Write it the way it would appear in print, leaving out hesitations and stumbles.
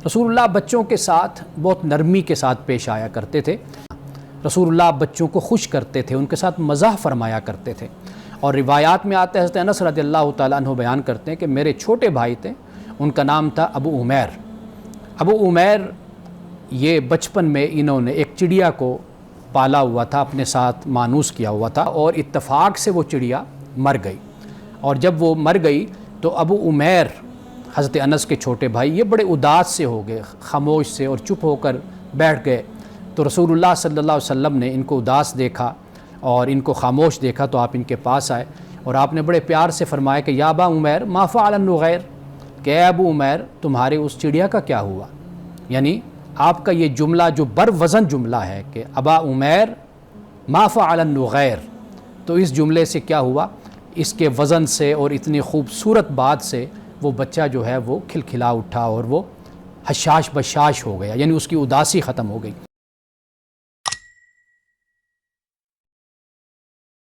رسول اللہ بچوں کے ساتھ بہت نرمی کے ساتھ پیش آیا کرتے تھے۔ رسول اللہ بچوں کو خوش کرتے تھے، ان کے ساتھ مزاح فرمایا کرتے تھے۔ اور روایات میں آتے ہیں، حضرت انس رضی اللہ تعالیٰ عنہ بیان کرتے ہیں کہ میرے چھوٹے بھائی تھے، ان کا نام تھا ابو عمیر۔ ابو عمیر یہ بچپن میں انہوں نے ایک چڑیا کو پالا ہوا تھا، اپنے ساتھ مانوس کیا ہوا تھا، اور اتفاق سے وہ چڑیا مر گئی۔ اور جب وہ مر گئی تو ابو عمیر حضرت انس کے چھوٹے بھائی یہ بڑے اداس سے ہو گئے، خاموش سے، اور چپ ہو کر بیٹھ گئے۔ تو رسول اللہ صلی اللہ علیہ وسلم نے ان کو اداس دیکھا اور ان کو خاموش دیکھا تو آپ ان کے پاس آئے اور آپ نے بڑے پیار سے فرمایا کہ یا ابا عمیر ما فعل النغیر، کہ اے ابو عمیر تمہارے اس چڑیا کا کیا ہوا؟ یعنی آپ کا یہ جملہ جو بر وزن جملہ ہے کہ ابا عمیر ما فعل النغیر، تو اس جملے سے کیا ہوا؟ اس کے وزن سے اور اتنی خوبصورت بات سے وہ بچہ جو ہے وہ کھلکھلا اٹھا اور وہ حشاش بشاش ہو گیا، یعنی اس کی اداسی ختم ہو گئی۔